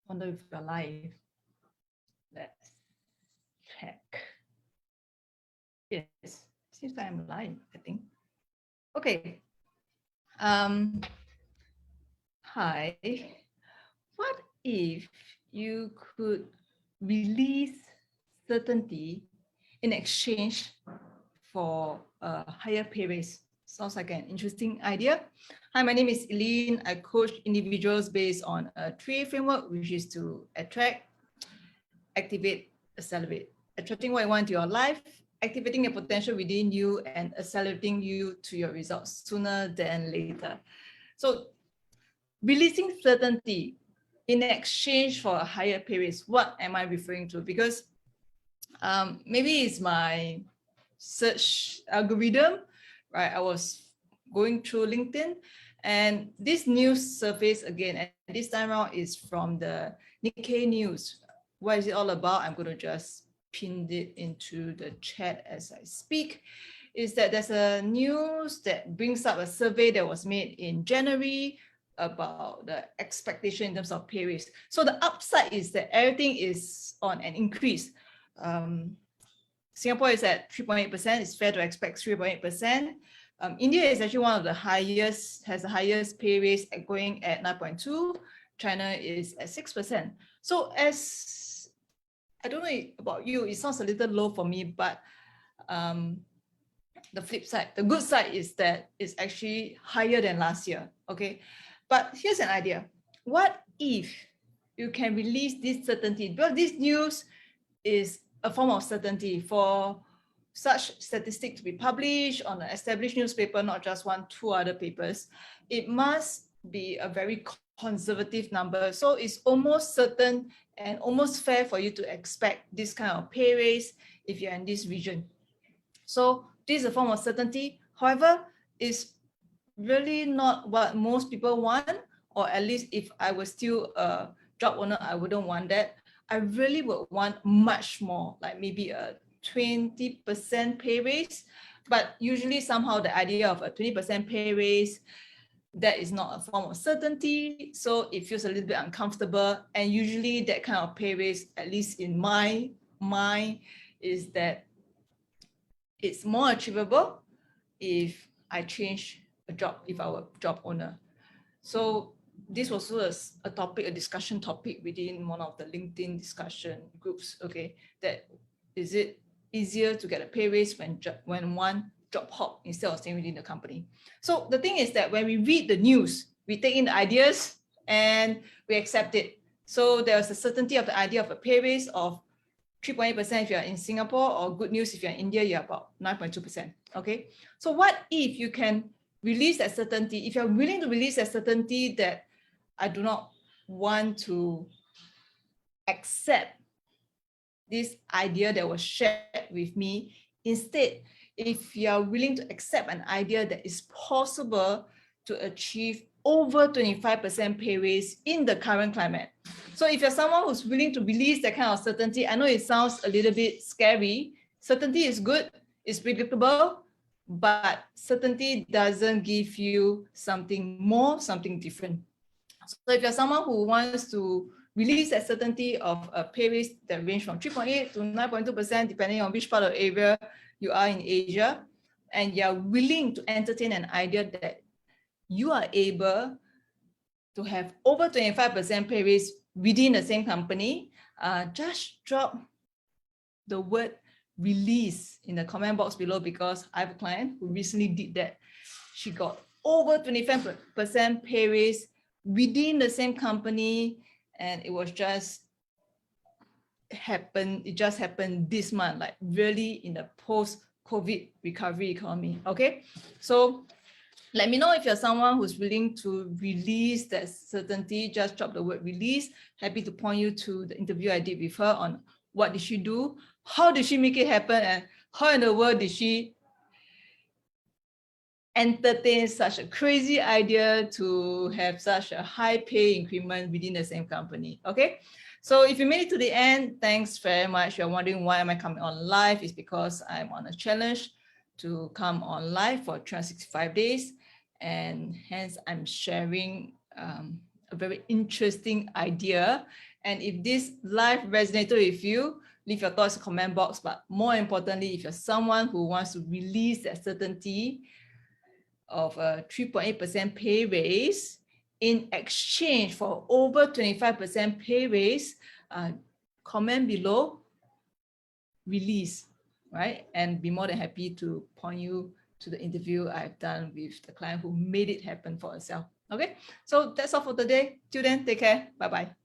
wonder if we're live. Let's check. Yes, seems like I'm live, I think. Okay. Hi. What if you could release certainty in exchange for a higher pay raise? Sounds like an interesting idea. Hi, my name is Eileen. I coach individuals based on a 3 framework, which is to attract, activate, accelerate. Attracting what you want to your life, activating a potential within you, and accelerating you to your results sooner than later. So releasing certainty in exchange for a higher pay raise, what am I referring to? Because maybe it's my search algorithm, right? I was going through LinkedIn and this news surfaced again, and this time around is from the Nikkei news. What is it all about? I'm going to just pin it into the chat as I speak. Is that there's a news that brings up a survey that was made in January about the expectation in terms of pay raise. So the upside is that everything is on an increase. Singapore is at 3.8%. It's fair to expect 3.8%. India is actually one of the highest, has the highest pay raise going at 9.2. China is at 6%. So as, I don't know about you, it sounds a little low for me, but the flip side, the good side is that it's actually higher than last year, okay? But here's an idea. What if you can release this certainty? Because this news is a form of certainty for such statistic to be published on an established newspaper, not just 1, 2 other papers. It must be a very conservative number. So it's almost certain and almost fair for you to expect this kind of pay raise if you're in this region. So this is a form of certainty. However, it's really not what most people want, or at least if I was still a job owner, I wouldn't want that. I really would want much more, like maybe a 20% pay raise. But usually somehow the idea of a 20% pay raise, that is not a form of certainty. So it feels a little bit uncomfortable. And usually that kind of pay raise, at least in my mind, is that it's more achievable if I change a job, if I were a job owner. So this was a topic, a discussion topic within one of the LinkedIn discussion groups, okay, that is it easier to get a pay raise when one job hop instead of staying within the company. So the thing is that when we read the news, we take in the ideas and we accept it. So there's a certainty of the idea of a pay raise of 3.8% if you're in Singapore, or good news if you're in India, you're about 9.2%, okay? So what if you can release that certainty, if you're willing to release that certainty that I do not want to accept this idea that was shared with me. Instead, if you are willing to accept an idea that is possible to achieve over 25% pay raise in the current climate. So if you're someone who's willing to release that kind of certainty, I know it sounds a little bit scary. Certainty is good, it's predictable, but certainty doesn't give you something more, something different. So if you're someone who wants to release that certainty of a pay raise that range from 3.8 to 9.2%, depending on which part of the area you are in Asia, and you're willing to entertain an idea that you are able to have over 25% pay raise within the same company, just drop the word release in the comment box below, because I have a client who recently did that. She got over 25% pay raise within the same company, and it was just happened. It just happened this month, like really in the post-COVID recovery economy. Okay, so let me know if you're someone who's willing to release that certainty. Just drop the word release. Happy to point you to the interview I did with her on what did she do, how did she make it happen, and how in the world did she entertain such a crazy idea to have such a high pay increment within the same company. Okay, so if you made it to the end, thanks very much. You're wondering why am I coming on live? It's because I'm on a challenge to come on live for 365 days, and hence I'm sharing a very interesting idea And if this live resonated with you, leave your thoughts in the comment box. But more importantly, if you're someone who wants to release that certainty of a 3.8% pay raise in exchange for over 25% pay raise, comment below, release, right? And be more than happy to point you to the interview I've done with the client who made it happen for herself. Okay, so that's all for today. Till then, take care. Bye-bye.